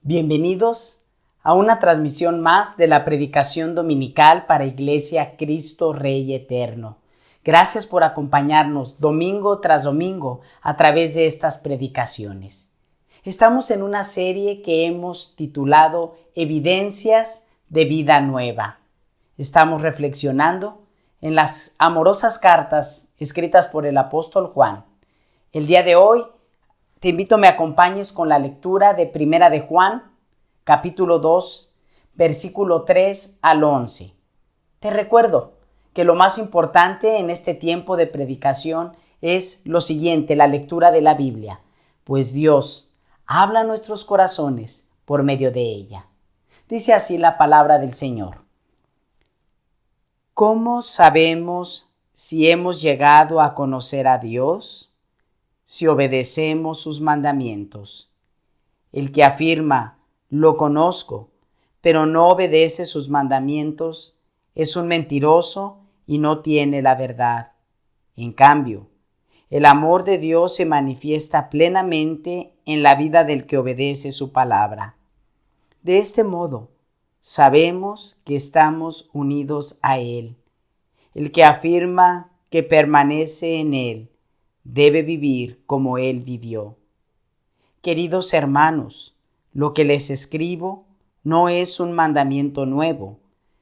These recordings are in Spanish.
Bienvenidos a una transmisión más de la predicación dominical para Iglesia Cristo Rey Eterno. Gracias por acompañarnos domingo tras domingo a través de estas predicaciones. Estamos en una serie que hemos titulado Evidencias de Vida Nueva. Estamos reflexionando en las amorosas cartas escritas por el apóstol Juan. El día de hoy te invito a que me acompañes con la lectura de Primera de Juan, capítulo 2, versículo 3 al 11. Te recuerdo que lo más importante en este tiempo de predicación es lo siguiente, la lectura de la Biblia, pues Dios habla a nuestros corazones por medio de ella. Dice así la palabra del Señor. ¿Cómo sabemos si hemos llegado a conocer a Dios? Si obedecemos sus mandamientos. El que afirma, lo conozco, pero no obedece sus mandamientos, es un mentiroso y no tiene la verdad. En cambio, el amor de Dios se manifiesta plenamente en la vida del que obedece su palabra. De este modo, sabemos que estamos unidos a Él. El que afirma que permanece en Él, debe vivir como Él vivió. Queridos hermanos, lo que les escribo no es un mandamiento nuevo,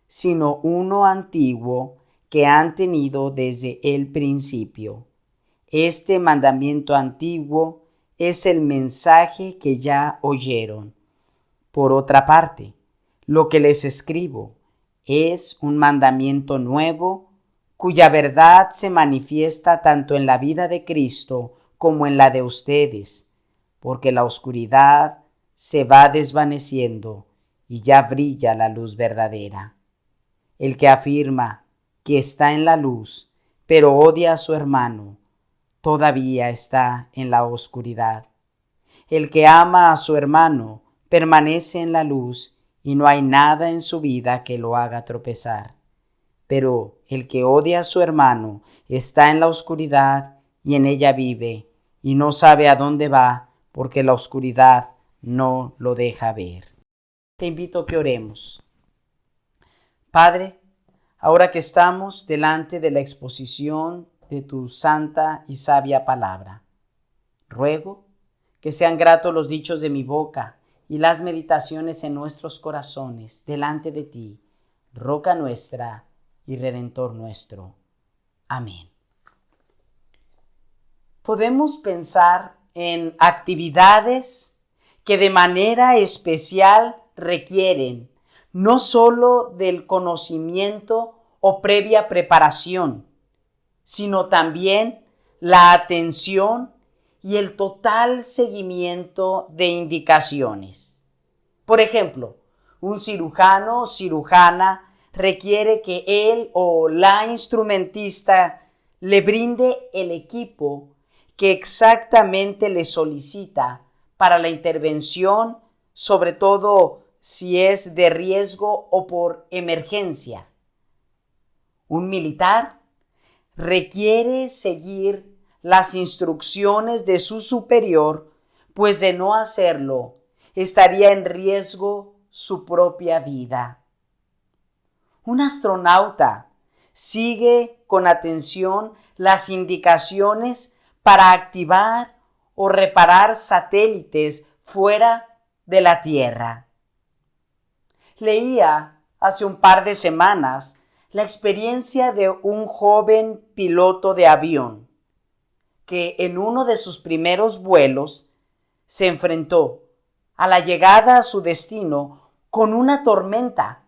sino uno antiguo que han tenido desde el principio. Este mandamiento antiguo es el mensaje que ya oyeron. Por otra parte, lo que les escribo es un mandamiento nuevo cuya verdad se manifiesta tanto en la vida de Cristo como en la de ustedes, porque la oscuridad se va desvaneciendo y ya brilla la luz verdadera. El que afirma que está en la luz, pero odia a su hermano, todavía está en la oscuridad. El que ama a su hermano permanece en la luz y no hay nada en su vida que lo haga tropezar. Pero el que odia a su hermano está en la oscuridad y en ella vive, y no sabe a dónde va, porque la oscuridad no lo deja ver. Te invito a que oremos. Padre, ahora que estamos delante de la exposición de tu santa y sabia palabra, ruego que sean gratos los dichos de mi boca y las meditaciones en nuestros corazones delante de ti, roca nuestra y Redentor nuestro. Amén. Podemos pensar en actividades que de manera especial requieren no solo del conocimiento o previa preparación, sino también la atención y el total seguimiento de indicaciones. Por ejemplo, un cirujano o cirujana requiere que él o la instrumentista le brinde el equipo que exactamente le solicita para la intervención, sobre todo si es de riesgo o por emergencia. Un militar requiere seguir las instrucciones de su superior, pues de no hacerlo, estaría en riesgo su propia vida. Un astronauta sigue con atención las indicaciones para activar o reparar satélites fuera de la Tierra. Leía hace un par de semanas la experiencia de un joven piloto de avión que en uno de sus primeros vuelos se enfrentó a la llegada a su destino con una tormenta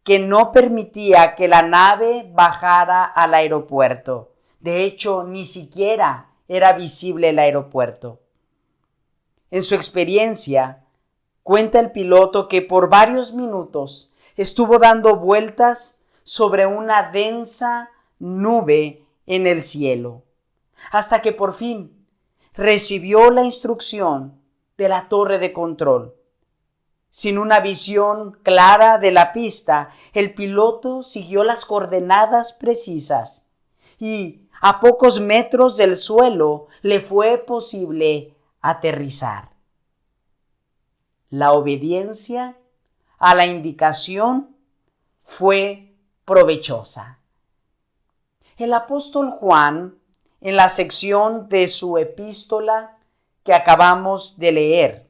que no permitía que la nave bajara al aeropuerto. De hecho, ni siquiera era visible el aeropuerto. En su experiencia, cuenta el piloto que por varios minutos estuvo dando vueltas sobre una densa nube en el cielo, hasta que por fin recibió la instrucción de la torre de control. Sin una visión clara de la pista, el piloto siguió las coordenadas precisas y a pocos metros del suelo le fue posible aterrizar. la obediencia a la indicación fue provechosa. El apóstol Juan, en la sección de su epístola que acabamos de leer,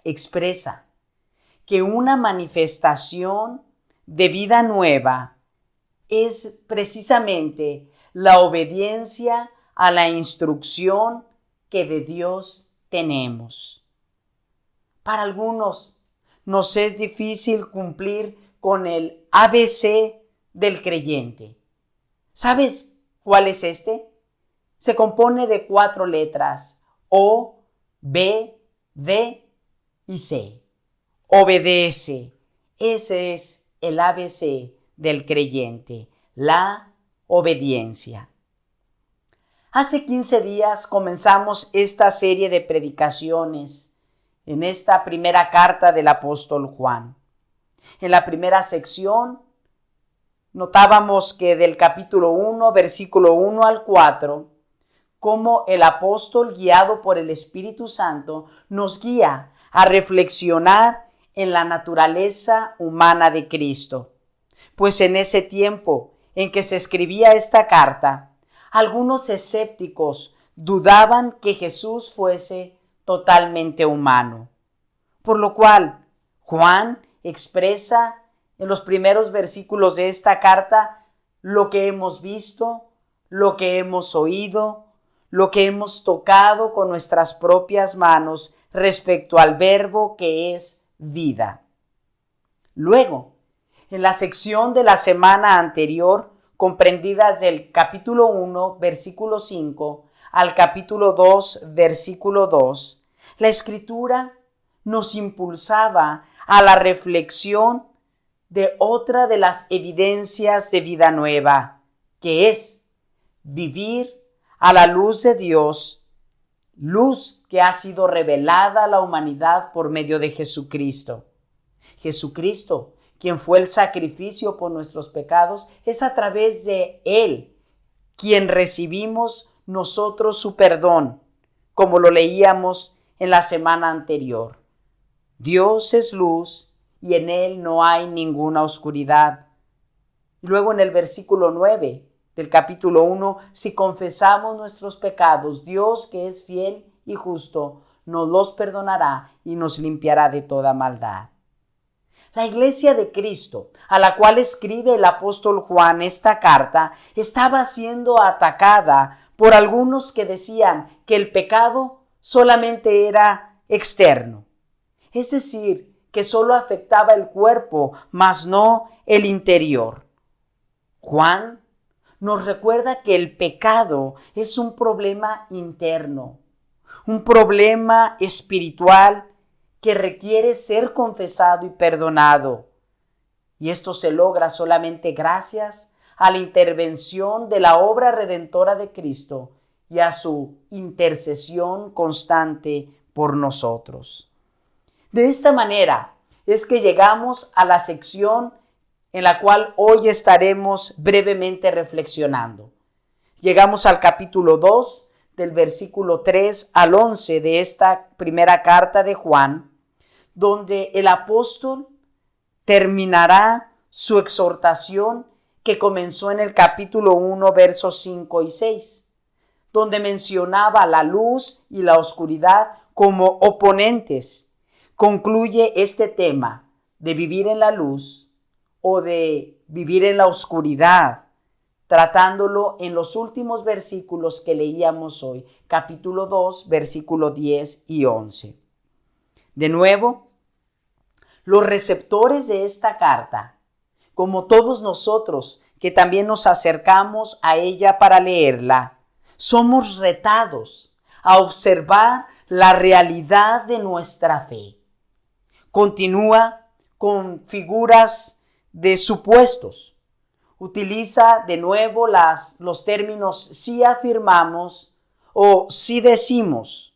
expresa que una manifestación de vida nueva es precisamente la obediencia a la instrucción que de Dios tenemos. Para algunos nos es difícil cumplir con el ABC del creyente. ¿Sabes cuál es este? Se compone de 4 letras: O, B, D y C. Obedece. Ese es el ABC del creyente, la obediencia. Hace 15 días comenzamos esta serie de predicaciones en esta primera carta del apóstol Juan. En la primera sección notábamos que del capítulo 1, versículo 1 al 4, cómo el apóstol, guiado por el Espíritu Santo, nos guía a reflexionar en la naturaleza humana de Cristo. Pues en ese tiempo en que se escribía esta carta, algunos escépticos dudaban que Jesús fuese totalmente humano. Por lo cual, Juan expresa en los primeros versículos de esta carta lo que hemos visto, lo que hemos oído, lo que hemos tocado con nuestras propias manos respecto al verbo que es vida. Luego, en la sección de la semana anterior, comprendidas del capítulo 1, versículo 5, al capítulo 2, versículo 2, la Escritura nos impulsaba a la reflexión de otra de las evidencias de vida nueva, que es vivir a la luz de Dios, luz que ha sido revelada a la humanidad por medio de Jesucristo. Jesucristo, quien fue el sacrificio por nuestros pecados, es a través de Él quien recibimos nosotros su perdón, como lo leíamos en la semana anterior. Dios es luz y en Él no hay ninguna oscuridad. Y luego en el versículo 9 del capítulo 1, si confesamos nuestros pecados, Dios, que es fiel y justo, nos los perdonará y nos limpiará de toda maldad. La iglesia de Cristo, a la cual escribe el apóstol Juan esta carta, estaba siendo atacada por algunos que decían que el pecado solamente era externo. Es decir, que solo afectaba el cuerpo, mas no el interior. Juan nos recuerda que el pecado es un problema interno, un problema espiritual que requiere ser confesado y perdonado. Y esto se logra solamente gracias a la intervención de la obra redentora de Cristo y a su intercesión constante por nosotros. De esta manera es que llegamos a la sección en la cual hoy estaremos brevemente reflexionando. Llegamos al capítulo 2, del versículo 3 al 11 de esta primera carta de Juan, donde el apóstol terminará su exhortación que comenzó en el capítulo 1, versos 5 y 6, donde mencionaba la luz y la oscuridad como oponentes. Concluye este tema de vivir en la luz o de vivir en la oscuridad, tratándolo en los últimos versículos que leíamos hoy, capítulo 2, versículos 10 y 11. De nuevo, los receptores de esta carta, como todos nosotros que también nos acercamos a ella para leerla, somos retados a observar la realidad de nuestra fe. Continúa con figuras de supuestos. Utiliza de nuevo los términos si afirmamos o si decimos.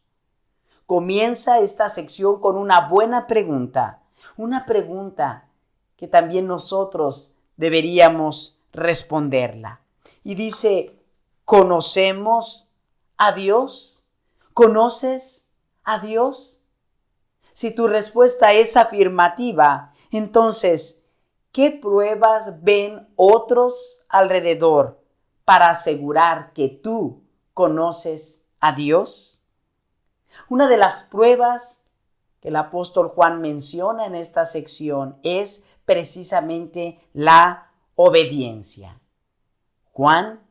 Comienza esta sección con una buena pregunta, una pregunta que también nosotros deberíamos responderla. Y dice, ¿conocemos a Dios? ¿Conoces a Dios? Si tu respuesta es afirmativa, entonces, ¿qué pruebas ven otros alrededor para asegurar que tú conoces a Dios? Una de las pruebas que el apóstol Juan menciona en esta sección es precisamente la obediencia. Juan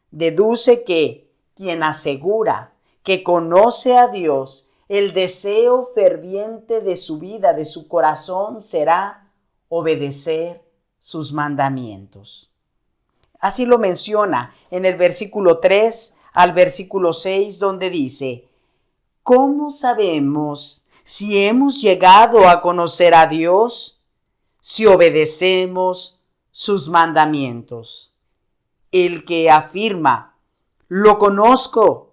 deduce que quien asegura que conoce a Dios, el deseo ferviente de su vida, de su corazón, será obedecer sus mandamientos. Así lo menciona en el versículo 3 al versículo 6, donde dice: ¿cómo sabemos si hemos llegado a conocer a Dios? Si obedecemos sus mandamientos. El que afirma, lo conozco,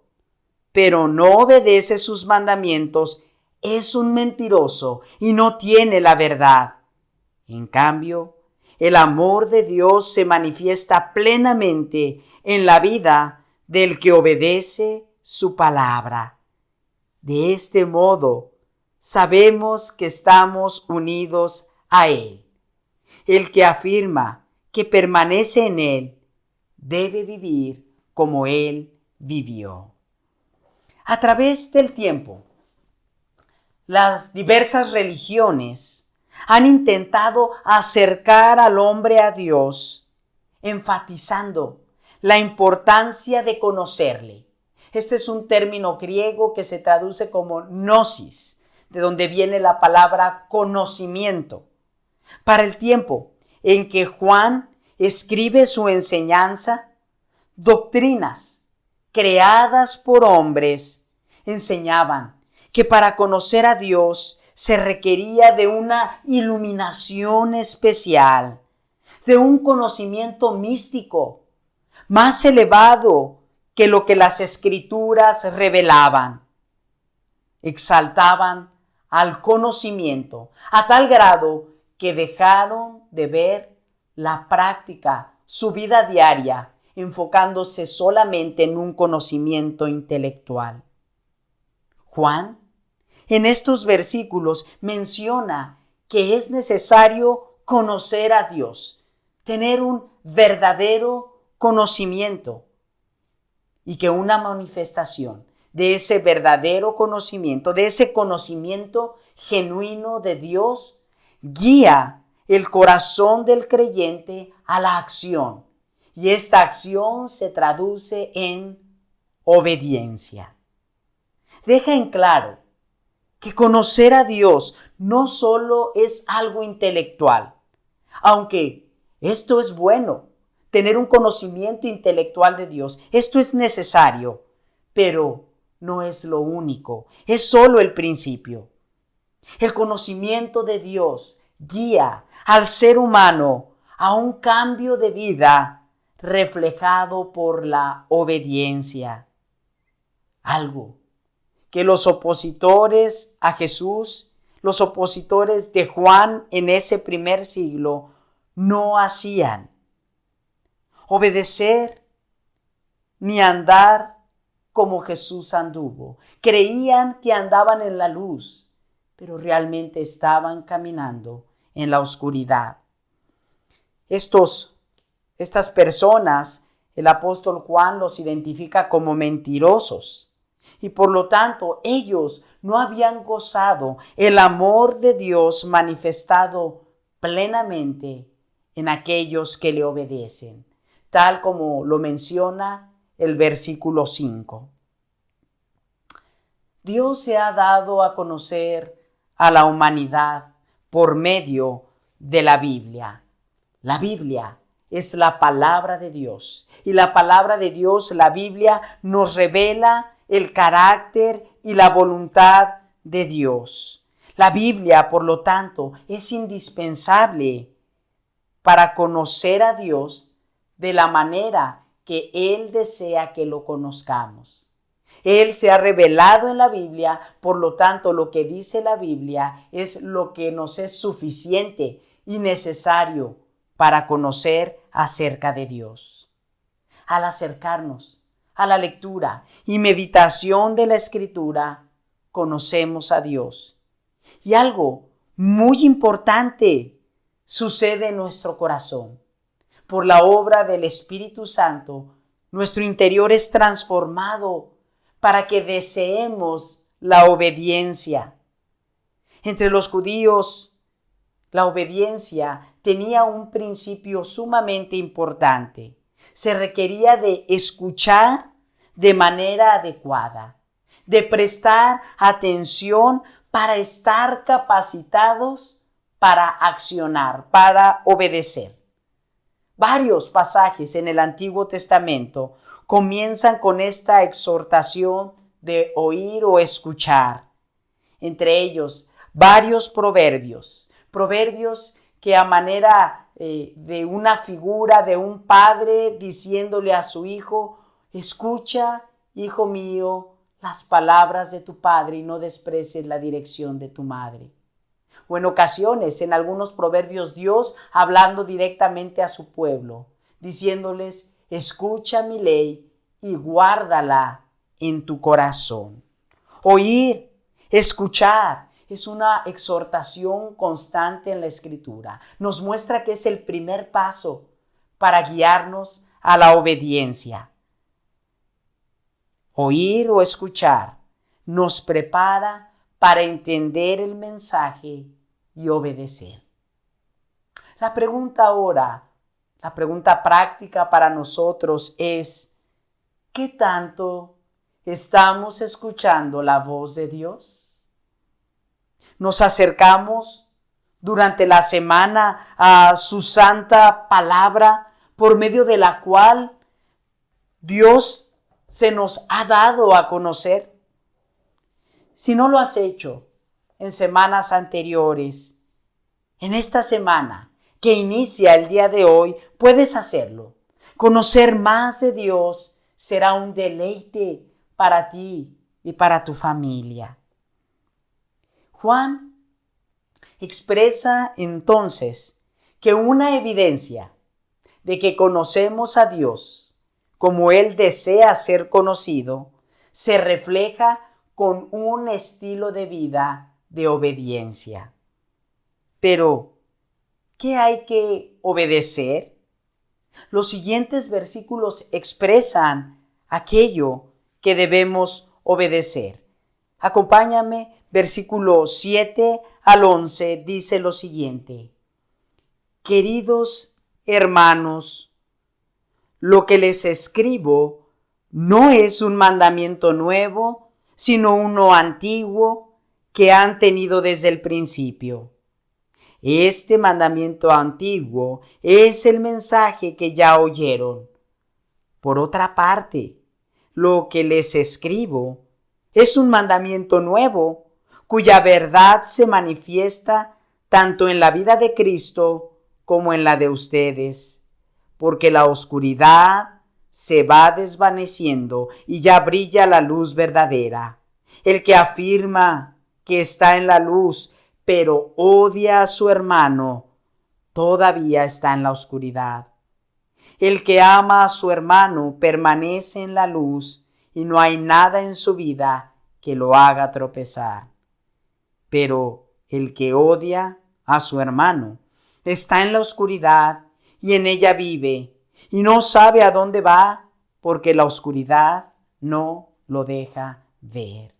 pero no obedece sus mandamientos, es un mentiroso y no tiene la verdad. En cambio, el amor de Dios se manifiesta plenamente en la vida del que obedece su palabra. De este modo, sabemos que estamos unidos a Él. El que afirma que permanece en Él debe vivir como Él vivió. A través del tiempo, las diversas religiones han intentado acercar al hombre a Dios, enfatizando la importancia de conocerle. Este es un término griego que se traduce como gnosis, de donde viene la palabra conocimiento. Para el tiempo en que Juan escribe su enseñanza, doctrinas creadas por hombres enseñaban que para conocer a Dios se requería de una iluminación especial, de un conocimiento místico más elevado que lo que las Escrituras revelaban. Exaltaban al conocimiento a tal grado que dejaron de ver la práctica, su vida diaria, enfocándose solamente en un conocimiento intelectual. Juan, en estos versículos, menciona que es necesario conocer a Dios, tener un verdadero conocimiento, y que una manifestación de ese verdadero conocimiento, de ese conocimiento genuino de Dios, guía el corazón del creyente a la acción. Y esta acción se traduce en obediencia. Deja en claro que conocer a Dios no solo es algo intelectual, aunque esto es bueno, tener un conocimiento intelectual de Dios, esto es necesario, pero no es lo único, es solo el principio. El conocimiento de Dios guía al ser humano a un cambio de vida reflejado por la obediencia. Algo que los opositores a Jesús, los opositores de Juan en ese primer siglo, no hacían. Obedecer ni andar como Jesús anduvo. Creían que andaban en la luz, pero realmente estaban caminando en la oscuridad. Estas personas, el apóstol Juan los identifica como mentirosos y por lo tanto ellos no habían gozado el amor de Dios manifestado plenamente en aquellos que le obedecen, tal como lo menciona el versículo 5. Dios se ha dado a conocer a la humanidad por medio de la Biblia. La Biblia es la palabra de Dios. Y la palabra de Dios, la Biblia, nos revela el carácter y la voluntad de Dios. La Biblia, por lo tanto, es indispensable para conocer a Dios de la manera que Él desea que lo conozcamos. Él se ha revelado en la Biblia, por lo tanto, lo que dice la Biblia es lo que nos es suficiente y necesario para conocer acerca de Dios. Al acercarnos a la lectura y meditación de la Escritura, conocemos a Dios. Y algo muy importante sucede en nuestro corazón. Por la obra del Espíritu Santo, nuestro interior es transformado para que deseemos la obediencia. Entre los judíos, la obediencia tenía un principio sumamente importante. Se requería de escuchar de manera adecuada, de prestar atención para estar capacitados para accionar, para obedecer. Varios pasajes en el Antiguo Testamento comienzan con esta exhortación de oír o escuchar. Entre ellos, varios proverbios que a manera de una figura de un padre diciéndole a su hijo: escucha, hijo mío, las palabras de tu padre y no desprecies la dirección de tu madre. O en ocasiones, en algunos proverbios, Dios hablando directamente a su pueblo, diciéndoles: escucha mi ley y guárdala en tu corazón. Oír, escuchar, es una exhortación constante en la Escritura. Nos muestra que es el primer paso para guiarnos a la obediencia. Oír o escuchar nos prepara para entender el mensaje y obedecer. La pregunta ahora, la pregunta práctica para nosotros es: ¿qué tanto estamos escuchando la voz de Dios? ¿Nos acercamos durante la semana a su santa palabra por medio de la cual Dios se nos ha dado a conocer? Si no lo has hecho en semanas anteriores, en esta semana que inicia el día de hoy, puedes hacerlo. Conocer más de Dios será un deleite para ti y para tu familia. Juan expresa entonces que una evidencia de que conocemos a Dios como Él desea ser conocido se refleja con un estilo de vida de obediencia. Pero, ¿qué hay que obedecer? Los siguientes versículos expresan aquello que debemos obedecer. Acompáñame, versículo 7 al 11 dice lo siguiente: queridos hermanos, lo que les escribo no es un mandamiento nuevo, sino uno antiguo que han tenido desde el principio. Este mandamiento antiguo es el mensaje que ya oyeron. Por otra parte, lo que les escribo es un mandamiento nuevo, cuya verdad se manifiesta tanto en la vida de Cristo como en la de ustedes, porque la oscuridad se va desvaneciendo y ya brilla la luz verdadera. El que afirma que está en la luz, pero odia a su hermano, todavía está en la oscuridad. El que ama a su hermano permanece en la luz y no hay nada en su vida que lo haga tropezar. Pero el que odia a su hermano está en la oscuridad y en ella vive y no sabe a dónde va porque la oscuridad no lo deja ver.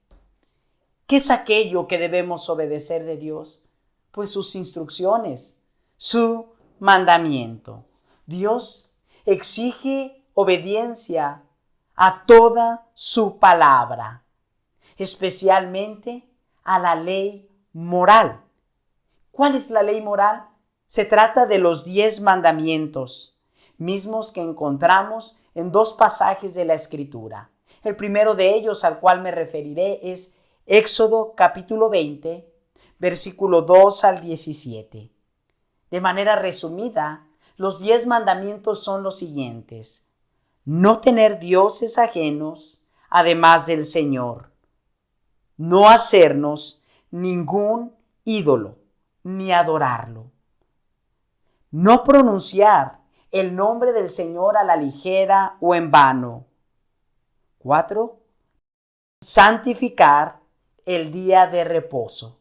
¿Qué es aquello que debemos obedecer de Dios? Pues sus instrucciones, su mandamiento. Dios exige obediencia a toda su palabra, especialmente a la ley moral. ¿Cuál es la ley moral? Se trata de los 10 mandamientos, mismos que encontramos en 2 pasajes de la Escritura. El primero de ellos, al cual me referiré, es Éxodo capítulo 20, versículo 2 al 17. De manera resumida, los 10 mandamientos son los siguientes: no tener dioses ajenos, además del Señor; no hacernos ningún ídolo, ni adorarlo; no pronunciar el nombre del Señor a la ligera o en vano. 4. Santificar el día de reposo.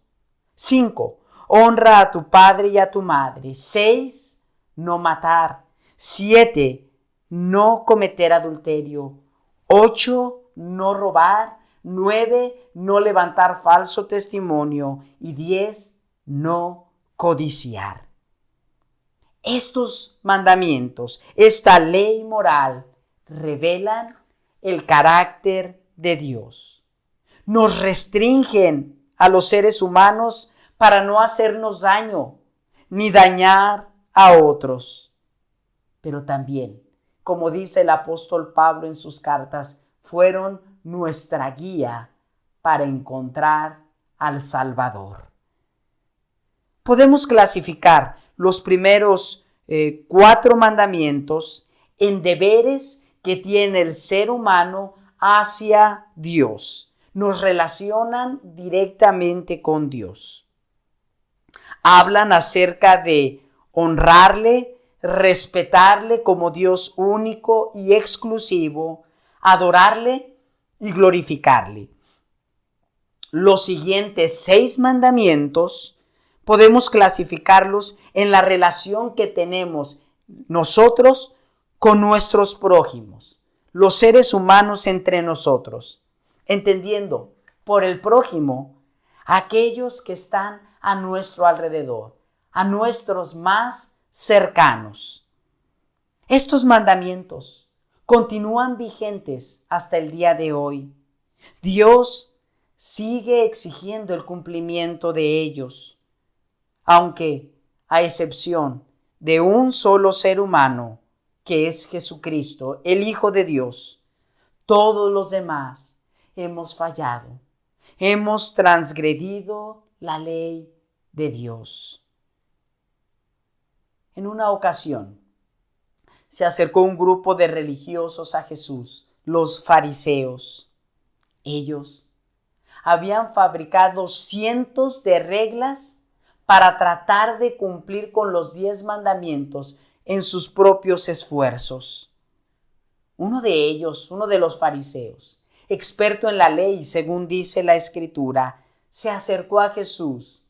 5. Honra a tu padre y a tu madre. 6. No matar. 7. No cometer adulterio. 8. No robar. 9. No levantar falso testimonio. Y 10. No codiciar. Estos mandamientos, esta ley moral, revelan el carácter de Dios. Nos restringen a los seres humanos para no hacernos daño ni dañar a otros. Pero también, como dice el apóstol Pablo en sus cartas, fueron nuestra guía para encontrar al Salvador. Podemos clasificar los primeros 4 mandamientos en deberes que tiene el ser humano hacia Dios. Nos relacionan directamente con Dios. Hablan acerca de honrarle, respetarle como Dios único y exclusivo, adorarle y glorificarle. Los siguientes 6 mandamientos podemos clasificarlos en la relación que tenemos nosotros con nuestros prójimos, los seres humanos entre nosotros, entendiendo por el prójimo aquellos que están a nuestro alrededor, a nuestros más cercanos. Estos mandamientos continúan vigentes hasta el día de hoy. Dios sigue exigiendo el cumplimiento de ellos, aunque a excepción de un solo ser humano, que es Jesucristo, el Hijo de Dios, todos los demás hemos fallado, hemos transgredido la ley de Dios. En una ocasión, se acercó un grupo de religiosos a Jesús, los fariseos. Ellos habían fabricado cientos de reglas para tratar de cumplir con los 10 mandamientos en sus propios esfuerzos. Uno de ellos, uno de los fariseos, experto en la ley, según dice la Escritura, se acercó a Jesús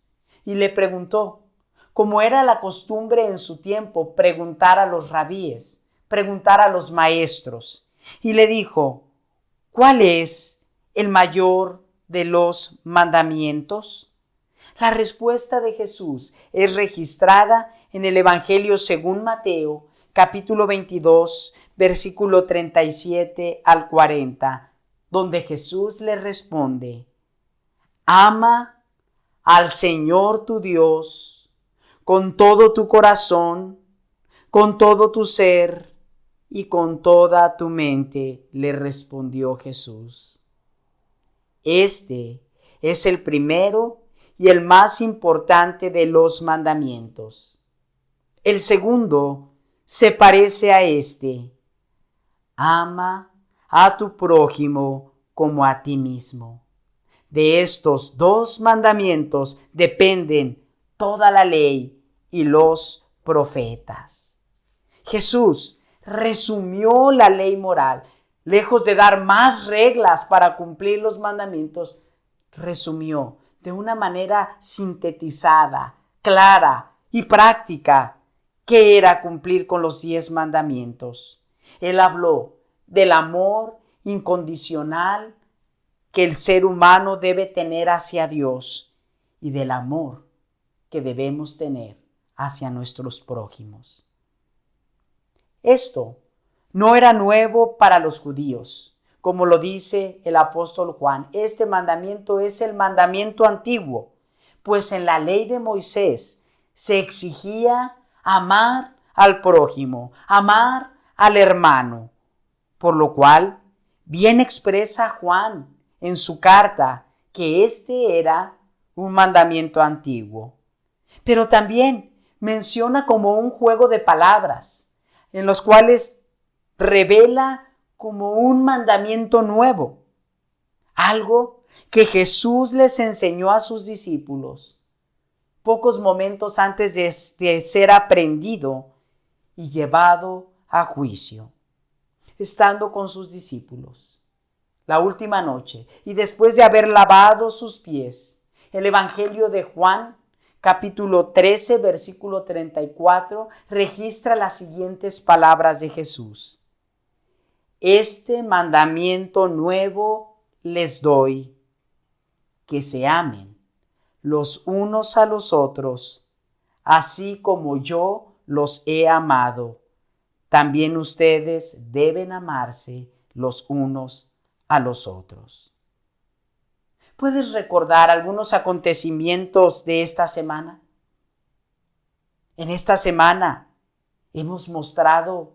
y le preguntó, como era la costumbre en su tiempo, preguntar a los rabíes, preguntar a los maestros, y le dijo, ¿cuál es el mayor de los mandamientos? La respuesta de Jesús es registrada en el Evangelio según Mateo, capítulo 22, versículo 37 al 40, donde Jesús le responde, ama al Señor tu Dios con todo tu corazón, con todo tu ser y con toda tu mente, le respondió Jesús. Este es el primero y el más importante de los mandamientos. El segundo se parece a este. Ama a tu prójimo como a ti mismo. De estos 2 mandamientos dependen toda la ley y los profetas. Jesús resumió la ley moral. Lejos de dar más reglas para cumplir los mandamientos, resumió de una manera sintetizada, clara y práctica qué era cumplir con los 10 mandamientos. Él habló del amor incondicional que el ser humano debe tener hacia Dios y del amor que debemos tener hacia nuestros prójimos. Esto no era nuevo para los judíos. Como lo dice el apóstol Juan, este mandamiento es el mandamiento antiguo, pues en la ley de Moisés se exigía amar al prójimo, amar al hermano, por lo cual bien expresa Juan en su carta que este era un mandamiento antiguo. Pero también menciona como un juego de palabras, en los cuales revela como un mandamiento nuevo, algo que Jesús les enseñó a sus discípulos pocos momentos antes de ser aprendido y llevado a juicio, estando con sus discípulos la última noche y después de haber lavado sus pies El Evangelio de Juan, capítulo 13, versículo 34, registra las siguientes palabras de Jesús. Este mandamiento nuevo les doy, que se amen los unos a los otros, así como yo los he amado. También ustedes deben amarse los unos a los otros. ¿Puedes recordar algunos acontecimientos de esta semana? En esta semana hemos mostrado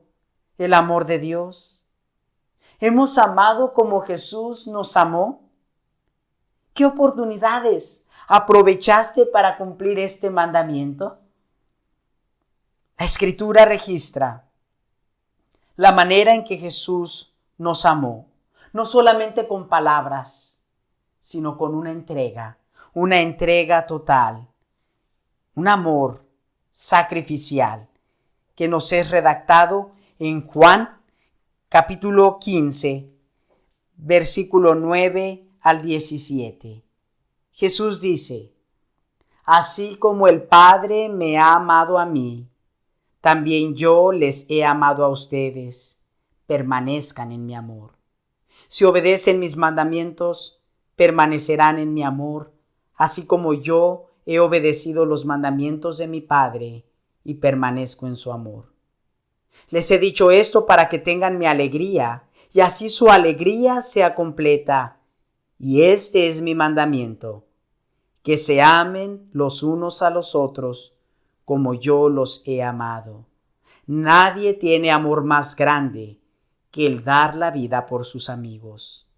el amor de Dios. Hemos amado como Jesús nos amó. ¿Qué oportunidades aprovechaste para cumplir este mandamiento? La Escritura registra la manera en que Jesús nos amó, no solamente con palabras, sino con una entrega total, un amor sacrificial que nos es redactado en Juan capítulo 15, versículo 9 al 17. Jesús dice: así como el Padre me ha amado a mí, también yo les he amado a ustedes. Permanezcan en mi amor. Si obedecen mis mandamientos, permanecerán en mi amor, así como yo he obedecido los mandamientos de mi Padre y permanezco en su amor. Les he dicho esto para que tengan mi alegría y así su alegría sea completa. Y este es mi mandamiento, que se amen los unos a los otros como yo los he amado. Nadie tiene amor más grande que el dar la vida por sus amigos.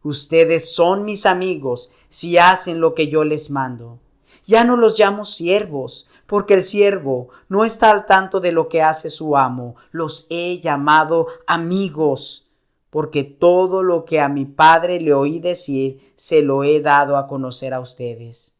Ustedes son mis amigos si hacen lo que yo les mando. Ya no los llamo siervos, porque el siervo no está al tanto de lo que hace su amo. Los he llamado amigos, porque todo lo que a mi Padre le oí decir, se lo he dado a conocer a ustedes.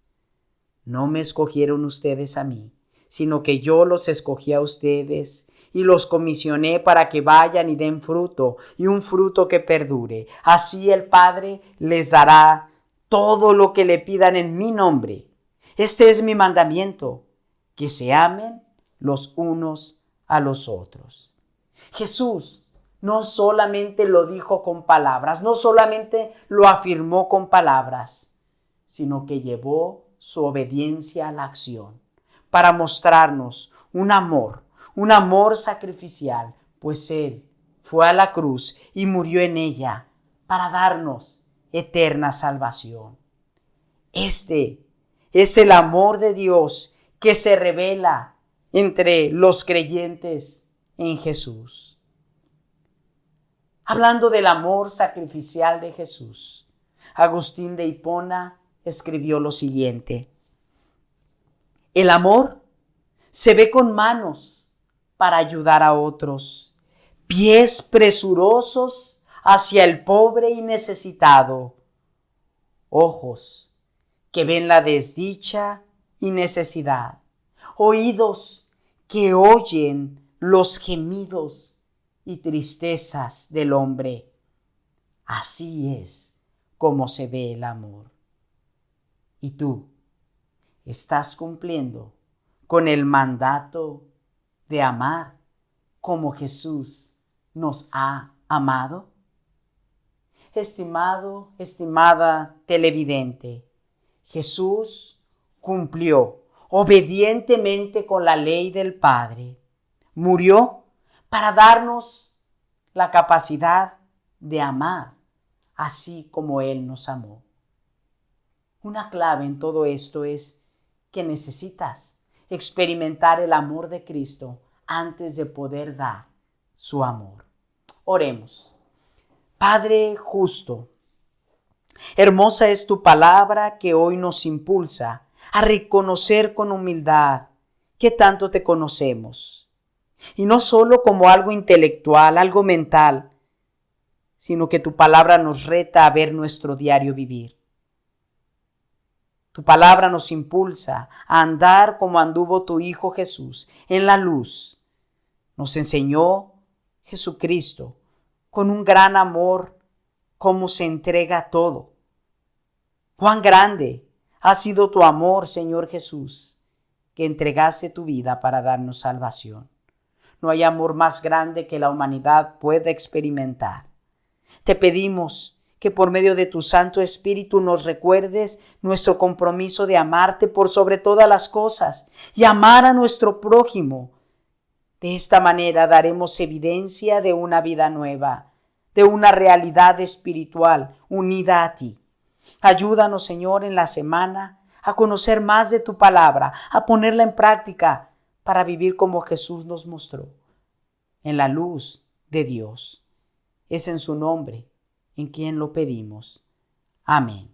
No me escogieron ustedes a mí, sino que yo los escogí a ustedes y los comisioné para que vayan y den fruto, y un fruto que perdure. Así el Padre les dará todo lo que le pidan en mi nombre. Este es mi mandamiento, que se amen los unos a los otros. Jesús no solamente lo dijo con palabras, no solamente lo afirmó con palabras, sino que llevó su obediencia a la acción para mostrarnos un amor sacrificial, pues Él fue a la cruz y murió en ella para darnos eterna salvación. Este es el amor de Dios que se revela entre los creyentes en Jesús. Hablando del amor sacrificial de Jesús, Agustín de Hipona escribió lo siguiente: el amor se ve con manos para ayudar a otros, pies presurosos hacia el pobre y necesitado, ojos que ven la desdicha y necesidad, oídos que oyen los gemidos y tristezas del hombre. Así es como se ve el amor. ¿Y tú estás cumpliendo con el mandato de amar como Jesús nos ha amado? Estimado, estimada televidente, Jesús cumplió obedientemente con la ley del Padre. Murió para darnos la capacidad de amar así como Él nos amó. Una clave en todo esto es que necesitas experimentar el amor de Cristo antes de poder dar su amor. Oremos. Padre justo, hermosa es tu palabra que hoy nos impulsa a reconocer con humildad que tanto te conocemos. Y no solo como algo intelectual, algo mental, sino que tu palabra nos reta a ver nuestro diario vivir. Tu palabra nos impulsa a andar como anduvo tu Hijo Jesús en la luz. Nos enseñó Jesucristo con un gran amor cómo se entrega todo. Cuán grande Ha sido tu amor, Señor Jesús, que entregaste tu vida para darnos salvación. No hay amor más grande que la humanidad pueda experimentar. Te pedimos que por medio de tu Santo Espíritu nos recuerdes nuestro compromiso de amarte por sobre todas las cosas y amar a nuestro prójimo. De esta manera daremos evidencia de una vida nueva, de una realidad espiritual unida a ti. Ayúdanos, Señor, en la semana a conocer más de tu palabra, a ponerla en práctica para vivir como Jesús nos mostró, en la luz de Dios. Es en su nombre en quien lo pedimos. Amén.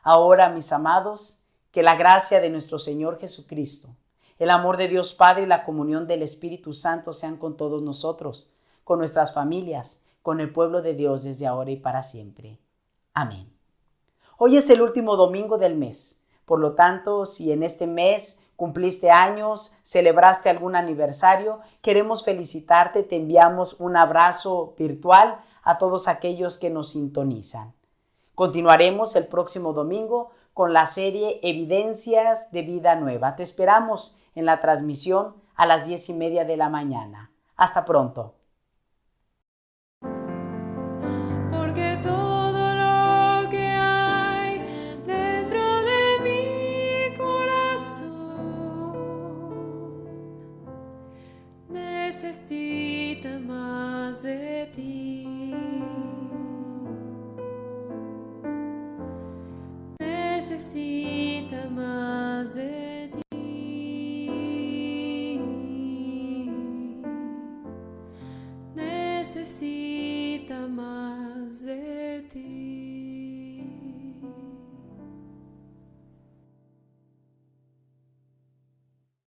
Ahora, mis amados, que la gracia de nuestro Señor Jesucristo, el amor de Dios Padre y la comunión del Espíritu Santo sean con todos nosotros, con nuestras familias, con el pueblo de Dios desde ahora y para siempre. Amén. Hoy es el último domingo del mes. Por lo tanto, si en este mes cumpliste años, celebraste algún aniversario, queremos felicitarte, te enviamos un abrazo virtual a todos aquellos que nos sintonizan. Continuaremos el próximo domingo con la serie Evidencias de Vida Nueva. Te esperamos en la transmisión a las 10:30 de la mañana. Hasta pronto. Porque todo lo que hay dentro de mi corazón necesita más de ti. Necesita más de ti.